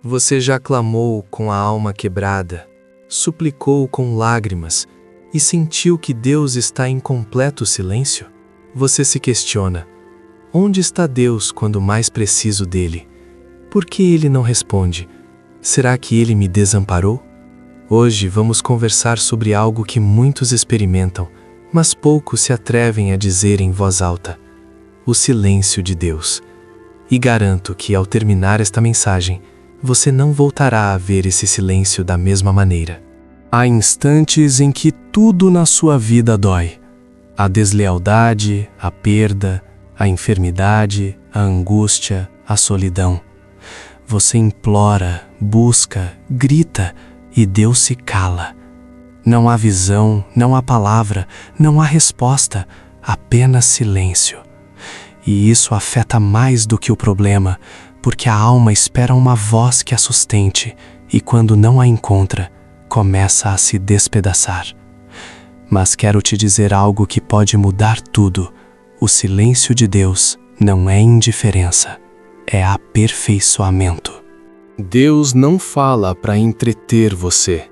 Você já clamou com a alma quebrada, suplicou com lágrimas e sentiu que Deus está em completo silêncio? Você se questiona: onde está Deus quando mais preciso dele? Por que ele não responde? Será que ele me desamparou? Hoje vamos conversar sobre algo que muitos experimentam, mas poucos se atrevem a dizer em voz alta: o silêncio de Deus. E garanto que, ao terminar esta mensagem, você não voltará a ver esse silêncio da mesma maneira. Há instantes em que tudo na sua vida dói. A deslealdade, a perda, a enfermidade, a angústia, a solidão. Você implora, busca, grita e Deus se cala. Não há visão, não há palavra, não há resposta, apenas silêncio. E isso afeta mais do que o problema, porque a alma espera uma voz que a sustente e, quando não a encontra, começa a se despedaçar. Mas quero te dizer algo que pode mudar tudo. O silêncio de Deus não é indiferença, é aperfeiçoamento. Deus não fala para entreter você.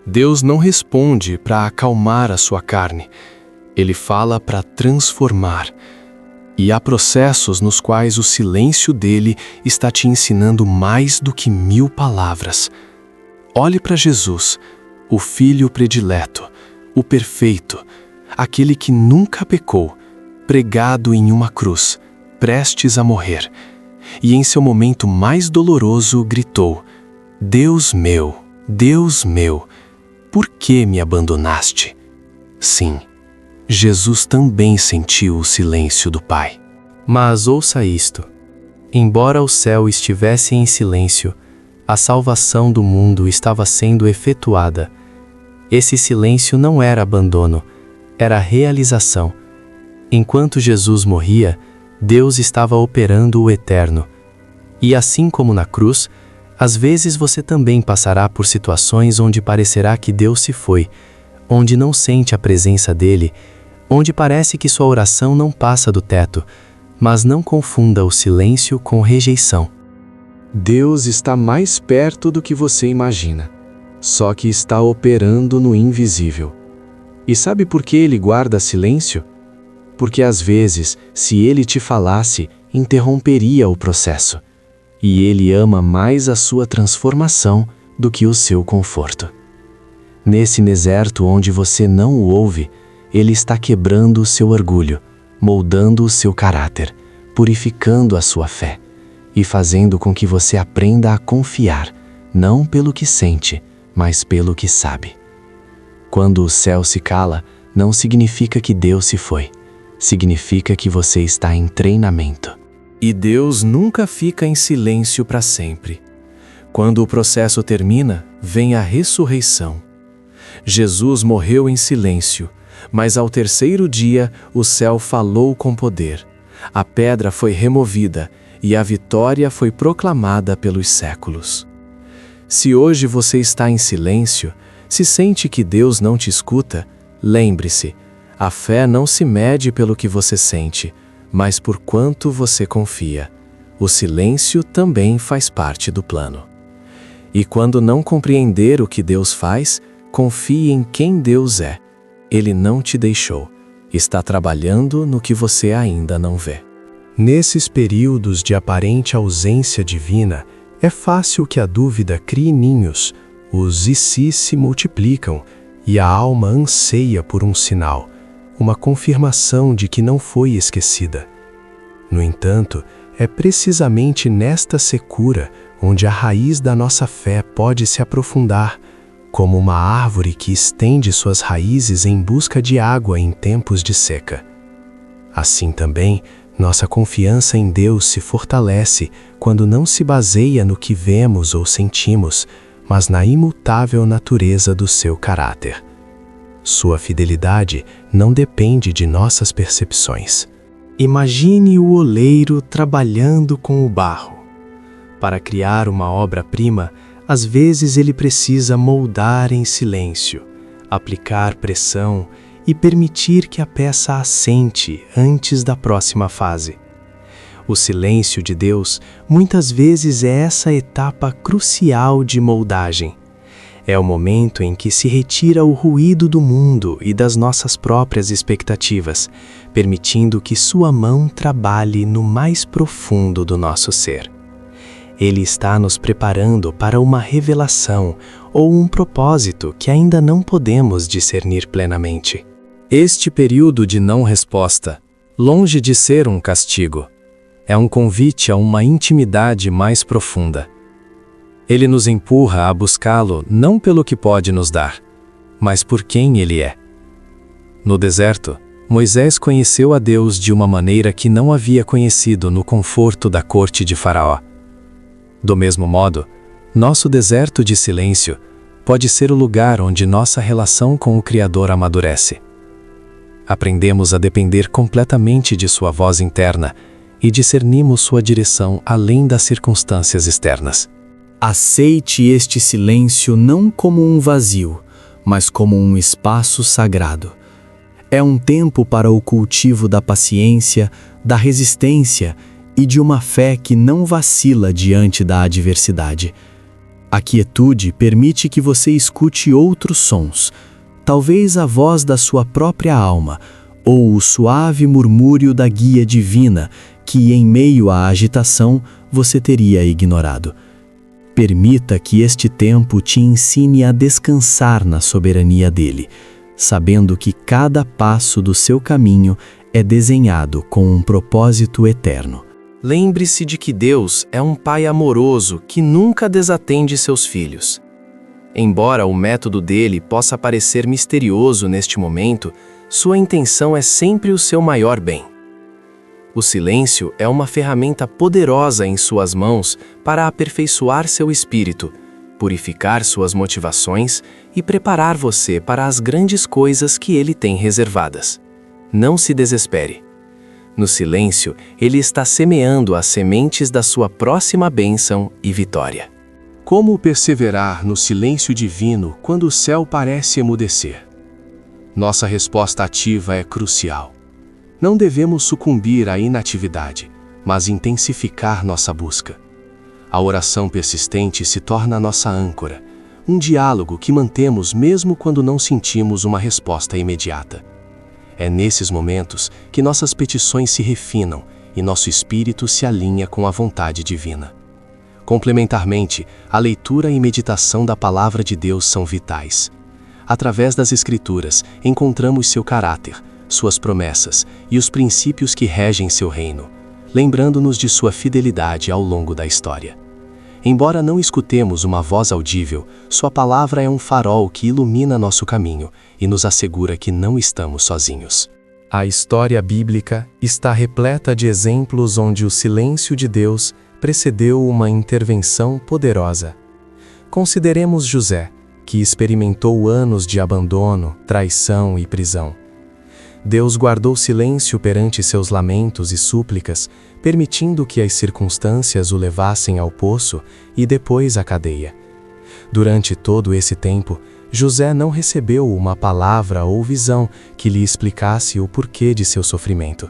Deus não responde para acalmar a sua carne. Ele fala para transformar. E há processos nos quais o silêncio dele está te ensinando mais do que 1000 palavras. Olhe para Jesus, o Filho predileto, o perfeito, aquele que nunca pecou, pregado em uma cruz, prestes a morrer. E em seu momento mais doloroso gritou: Deus meu, por que me abandonaste? Sim, Jesus também sentiu o silêncio do Pai. Mas ouça isto: embora o céu estivesse em silêncio, a salvação do mundo estava sendo efetuada. Esse silêncio não era abandono, era realização. Enquanto Jesus morria, Deus estava operando o eterno. E assim como na cruz, às vezes você também passará por situações onde parecerá que Deus se foi, onde não sente a presença dele, onde parece que sua oração não passa do teto, mas não confunda o silêncio com rejeição. Deus está mais perto do que você imagina, só que está operando no invisível. E sabe por que ele guarda silêncio? Porque às vezes, se ele te falasse, interromperia o processo. E ele ama mais a sua transformação do que o seu conforto. Nesse deserto onde você não o ouve, ele está quebrando o seu orgulho, moldando o seu caráter, purificando a sua fé e fazendo com que você aprenda a confiar, não pelo que sente, mas pelo que sabe. Quando o céu se cala, não significa que Deus se foi. Significa que você está em treinamento. E Deus nunca fica em silêncio para sempre. Quando o processo termina, vem a ressurreição. Jesus morreu em silêncio, mas ao terceiro dia o céu falou com poder. A pedra foi removida e a vitória foi proclamada pelos séculos. Se hoje você está em silêncio, se sente que Deus não te escuta, lembre-se: a fé não se mede pelo que você sente, mas por quanto você confia. O silêncio também faz parte do plano. E quando não compreender o que Deus faz, confie em quem Deus é. Ele não te deixou. Está trabalhando no que você ainda não vê. Nesses períodos de aparente ausência divina, é fácil que a dúvida crie ninhos, os e se multiplicam, e a alma anseia por um sinal, uma confirmação de que não foi esquecida. No entanto, é precisamente nesta secura onde a raiz da nossa fé pode se aprofundar, como uma árvore que estende suas raízes em busca de água em tempos de seca. Assim também, nossa confiança em Deus se fortalece quando não se baseia no que vemos ou sentimos, mas na imutável natureza do seu caráter. Sua fidelidade não depende de nossas percepções. Imagine o oleiro trabalhando com o barro. Para criar uma obra-prima, às vezes ele precisa moldar em silêncio, aplicar pressão e permitir que a peça assente antes da próxima fase. O silêncio de Deus muitas vezes é essa etapa crucial de moldagem. É o momento em que se retira o ruído do mundo e das nossas próprias expectativas, permitindo que sua mão trabalhe no mais profundo do nosso ser. Ele está nos preparando para uma revelação ou um propósito que ainda não podemos discernir plenamente. Este período de não resposta, longe de ser um castigo, é um convite a uma intimidade mais profunda. Ele nos empurra a buscá-lo não pelo que pode nos dar, mas por quem ele é. No deserto, Moisés conheceu a Deus de uma maneira que não havia conhecido no conforto da corte de Faraó. Do mesmo modo, nosso deserto de silêncio pode ser o lugar onde nossa relação com o Criador amadurece. Aprendemos a depender completamente de sua voz interna e discernimos sua direção além das circunstâncias externas. Aceite este silêncio não como um vazio, mas como um espaço sagrado. É um tempo para o cultivo da paciência, da resistência e de uma fé que não vacila diante da adversidade. A quietude permite que você escute outros sons, talvez a voz da sua própria alma, ou o suave murmúrio da guia divina que, em meio à agitação, você teria ignorado. Permita que este tempo te ensine a descansar na soberania dele, sabendo que cada passo do seu caminho é desenhado com um propósito eterno. Lembre-se de que Deus é um Pai amoroso que nunca desatende seus filhos. Embora o método dele possa parecer misterioso neste momento, sua intenção é sempre o seu maior bem. O silêncio é uma ferramenta poderosa em suas mãos para aperfeiçoar seu espírito, purificar suas motivações e preparar você para as grandes coisas que ele tem reservadas. Não se desespere. No silêncio, ele está semeando as sementes da sua próxima bênção e vitória. Como perseverar no silêncio divino quando o céu parece emudecer? Nossa resposta ativa é crucial. Não devemos sucumbir à inatividade, mas intensificar nossa busca. A oração persistente se torna nossa âncora, um diálogo que mantemos mesmo quando não sentimos uma resposta imediata. É nesses momentos que nossas petições se refinam e nosso espírito se alinha com a vontade divina. Complementarmente, a leitura e meditação da Palavra de Deus são vitais. Através das Escrituras, encontramos seu caráter, suas promessas e os princípios que regem seu reino, lembrando-nos de sua fidelidade ao longo da história. Embora não escutemos uma voz audível, sua palavra é um farol que ilumina nosso caminho e nos assegura que não estamos sozinhos. A história bíblica está repleta de exemplos onde o silêncio de Deus precedeu uma intervenção poderosa. Consideremos José, que experimentou anos de abandono, traição e prisão. Deus guardou silêncio perante seus lamentos e súplicas, permitindo que as circunstâncias o levassem ao poço e depois à cadeia. Durante todo esse tempo, José não recebeu uma palavra ou visão que lhe explicasse o porquê de seu sofrimento.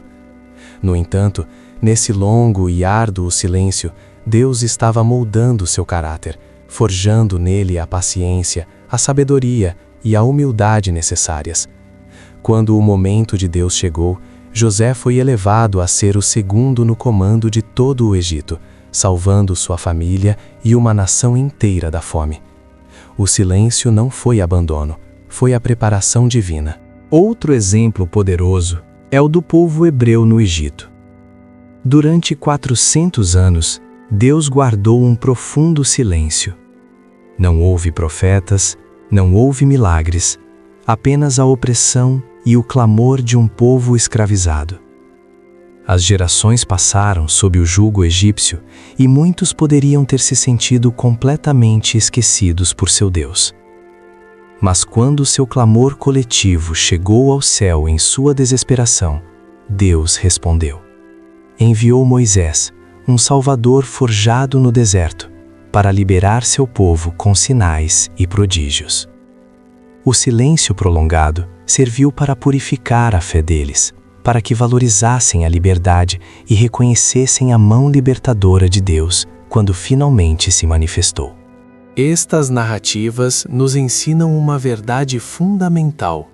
No entanto, nesse longo e árduo silêncio, Deus estava moldando seu caráter, forjando nele a paciência, a sabedoria e a humildade necessárias. Quando o momento de Deus chegou, José foi elevado a ser o segundo no comando de todo o Egito, salvando sua família e uma nação inteira da fome. O silêncio não foi abandono, foi a preparação divina. Outro exemplo poderoso é o do povo hebreu no Egito. Durante 400 anos, Deus guardou um profundo silêncio. Não houve profetas, não houve milagres, apenas a opressão e o clamor de um povo escravizado. As gerações passaram sob o jugo egípcio e muitos poderiam ter se sentido completamente esquecidos por seu Deus. Mas quando seu clamor coletivo chegou ao céu em sua desesperação, Deus respondeu. Enviou Moisés, um salvador forjado no deserto, para liberar seu povo com sinais e prodígios. O silêncio prolongado serviu para purificar a fé deles, para que valorizassem a liberdade e reconhecessem a mão libertadora de Deus quando finalmente se manifestou. Estas narrativas nos ensinam uma verdade fundamental.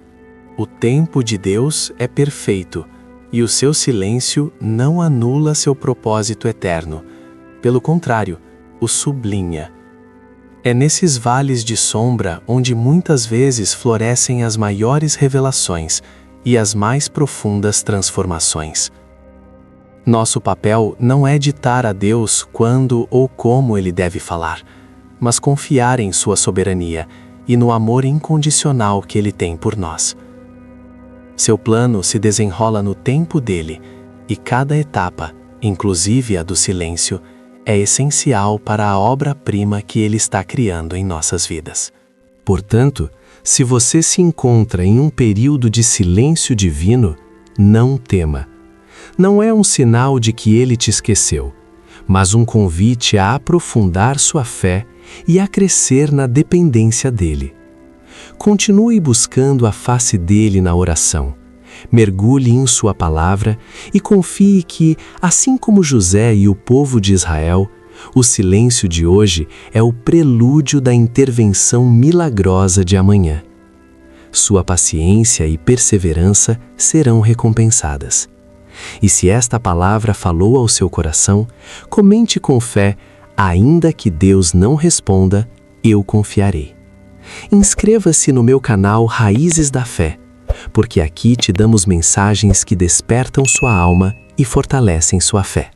O tempo de Deus é perfeito e o seu silêncio não anula seu propósito eterno. Pelo contrário, o sublinha. É nesses vales de sombra onde muitas vezes florescem as maiores revelações e as mais profundas transformações. Nosso papel não é ditar a Deus quando ou como Ele deve falar, mas confiar em sua soberania e no amor incondicional que Ele tem por nós. Seu plano se desenrola no tempo dele, e cada etapa, inclusive a do silêncio, é essencial para a obra-prima que Ele está criando em nossas vidas. Portanto, se você se encontra em um período de silêncio divino, não tema. Não é um sinal de que Ele te esqueceu, mas um convite a aprofundar sua fé e a crescer na dependência dele. Continue buscando a face dele na oração. Mergulhe em sua palavra e confie que, assim como José e o povo de Israel, o silêncio de hoje é o prelúdio da intervenção milagrosa de amanhã. Sua paciência e perseverança serão recompensadas. E se esta palavra falou ao seu coração, comente com fé: ainda que Deus não responda, eu confiarei. Inscreva-se no meu canal Raízes da Fé, porque aqui te damos mensagens que despertam sua alma e fortalecem sua fé.